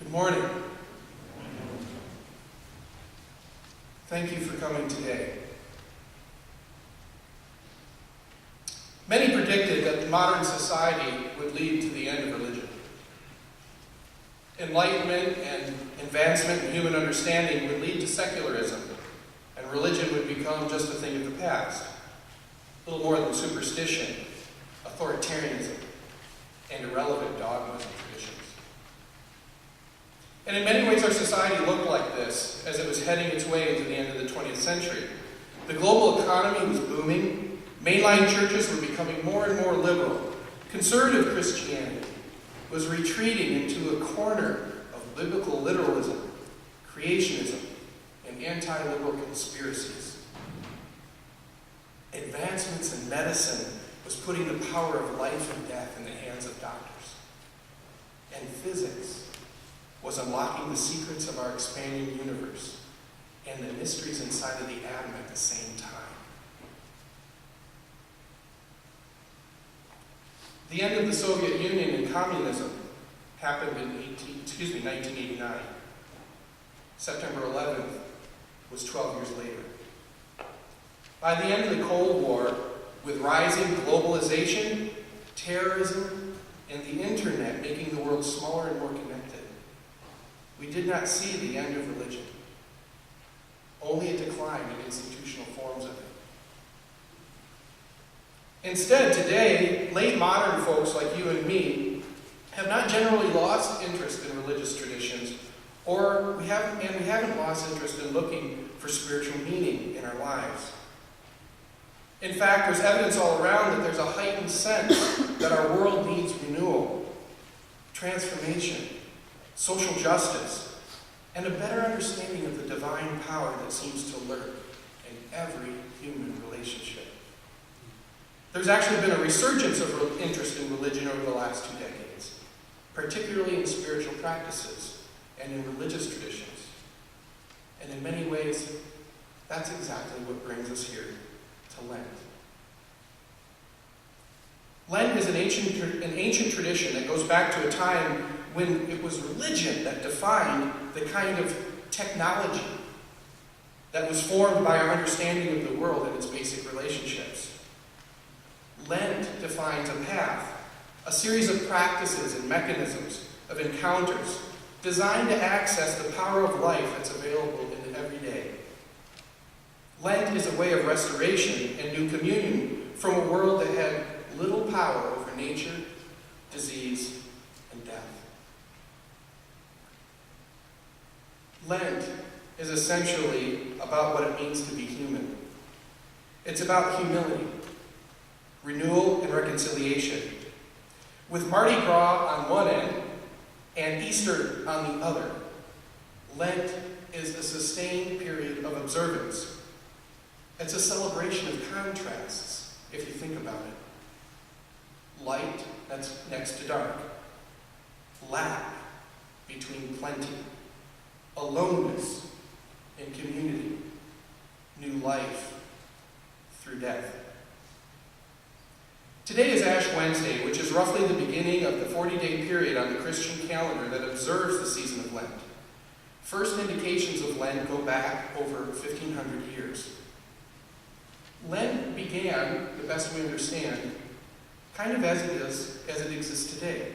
Good morning. Thank you for coming today. Many predicted that modern society would lead to the end of religion. Enlightenment and advancement in human understanding would lead to secularism, and religion would become just a thing of the past, little more than superstition, authoritarianism, and irrelevant dogmas and traditions. And in many ways our society looked like this as it was heading its way into the end of the 20th century. The global economy was booming, mainline churches were becoming more and more liberal, conservative Christianity was retreating into a corner of biblical literalism, creationism, and anti-liberal conspiracies. Advancements in medicine was putting the power of life and death in the hands of doctors. And physics was unlocking the secrets of our expanding universe and the mysteries inside of the atom at the same time. The end of the Soviet Union and communism happened in 1989. September 11th was 12 years later. By the end of the Cold War, with rising globalization, terrorism, and the internet making the world smaller and more connected, we did not see the end of religion, only a decline in institutional forms of it. Instead, today, late modern folks like you and me have not generally lost interest in religious traditions, or we haven't lost interest in looking for spiritual meaning in our lives. In fact, there's evidence all around that there's a heightened sense that our world needs renewal, transformation, social justice, and a better understanding of the divine power that seems to lurk in every human relationship. There's actually been a resurgence of interest in religion over the last 2 decades, particularly in spiritual practices and in religious traditions. And in many ways, that's exactly what brings us here to Lent. Lent is an ancient tradition that goes back to a time when it was religion that defined the kind of technology that was formed by our understanding of the world and its basic relationships. Lent defines a path, a series of practices and mechanisms of encounters designed to access the power of life that's available in the everyday. Lent is a way of restoration and new communion from a world that had little power over nature, disease, and death. Lent is essentially about what it means to be human. It's about humility, renewal, and reconciliation. With Mardi Gras on one end and Easter on the other, Lent is a sustained period of observance. It's a celebration of contrasts, if you think about it. Light that's next to dark. Lack between plenty. Aloneness in community. New life through death. Today is Ash Wednesday, which is roughly the beginning of the 40-day period on the Christian calendar that observes the season of Lent. First indications of Lent go back over 1,500 years. Lent began, the best we understand, kind of as it exists today,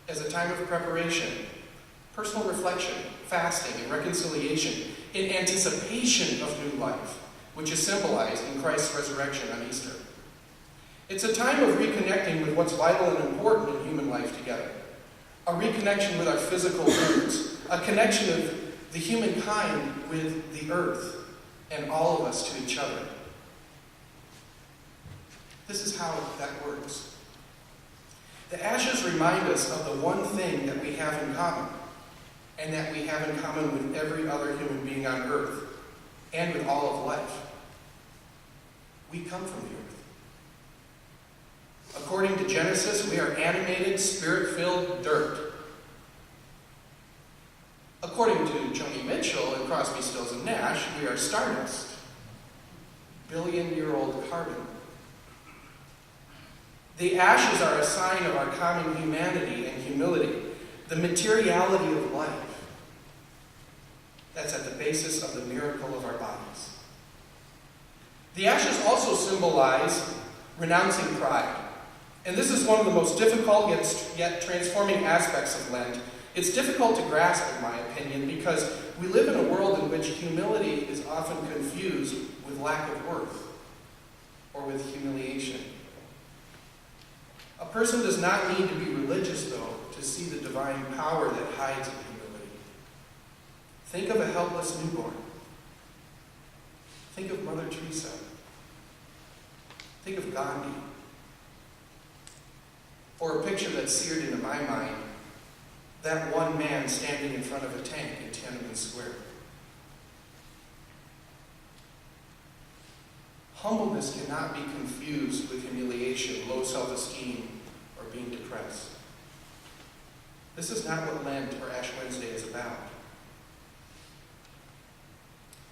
as a time of preparation, personal reflection, fasting, and reconciliation in anticipation of new life, which is symbolized in Christ's resurrection on Easter. It's a time of reconnecting with what's vital and important in human life together, a reconnection with our physical roots, a connection of the humankind with the earth and all of us to each other. This is how that works. The ashes remind us of the one thing that we have in common, and that we have in common with every other human being on earth, and with all of life. We come from the earth. According to Genesis, we are animated, spirit-filled dirt. According to Joni Mitchell and Crosby, Stills and Nash, we are stardust, billion-year-old carbon. The ashes are a sign of our common humanity and humility, the materiality of life that's at the basis of the miracle of our bodies. The ashes also symbolize renouncing pride. And this is one of the most difficult yet transforming aspects of Lent. It's difficult to grasp, in my opinion, because we live in a world in which humility is often confused with lack of worth or with humiliation. A person does not need to be religious, though, to see the divine power that hides in humility. Think of a helpless newborn. Think of Mother Teresa. Think of Gandhi. Or a picture that's seared into my mind, that one man standing in front of a tank in Tiananmen Square. Humbleness cannot be confused with humiliation, low self-esteem, or being depressed. This is not what Lent or Ash Wednesday is about.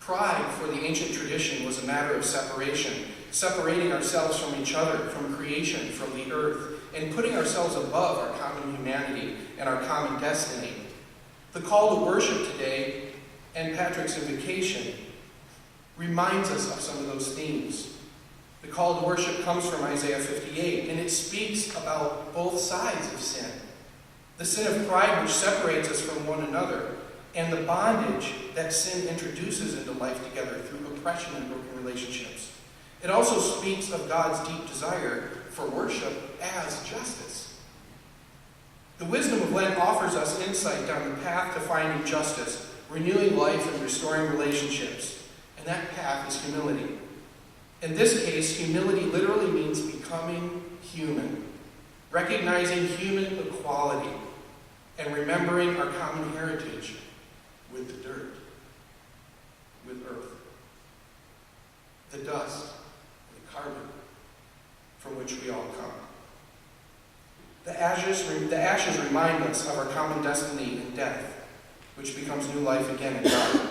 Pride, for the ancient tradition, was a matter of separation, separating ourselves from each other, from creation, from the earth, and putting ourselves above our common humanity and our common destiny. The call to worship today and Patrick's invocation reminds us of some of those themes. The call to worship comes from Isaiah 58, and it speaks about both sides of sin. The sin of pride, which separates us from one another, and the bondage that sin introduces into life together through oppression and broken relationships. It also speaks of God's deep desire for worship as justice. The wisdom of Lent offers us insight down the path to finding justice, renewing life, and restoring relationships. And that path is humility. In this case, humility literally means becoming human, recognizing human equality, and remembering our common heritage with the dirt, with earth, the dust, and the carbon from which we all come. The ashes remind us of our common destiny in death, which becomes new life again in God.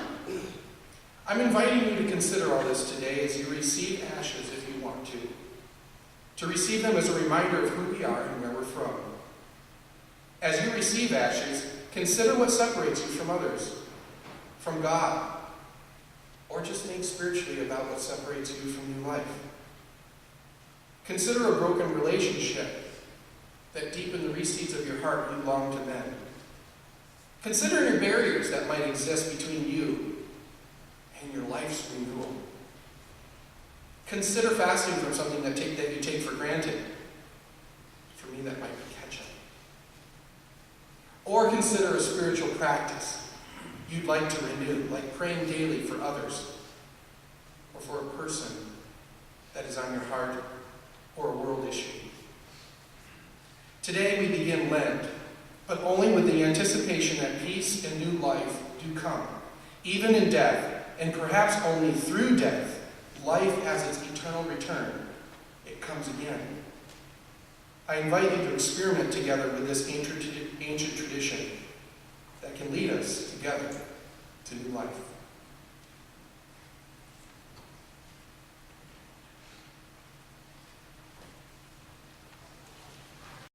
I'm inviting you to consider all this today as you receive ashes if you want to receive them as a reminder of who we are and where we're from. As you receive ashes, consider what separates you from others, from God, or just think spiritually about what separates you from new life. Consider a broken relationship that deep in the recesses of your heart you long to mend. Consider any barriers that might exist between you and your life's renewal. Consider fasting from something that you take for granted. For me, that might be ketchup. Or consider a spiritual practice you'd like to renew, like praying daily for others, or for a person that is on your heart, or a world issue. Today we begin Lent, but only with the anticipation that peace and new life do come, even in death, and perhaps only through death, life has its eternal return. It comes again. I invite you to experiment together with this ancient tradition that can lead us together to new life.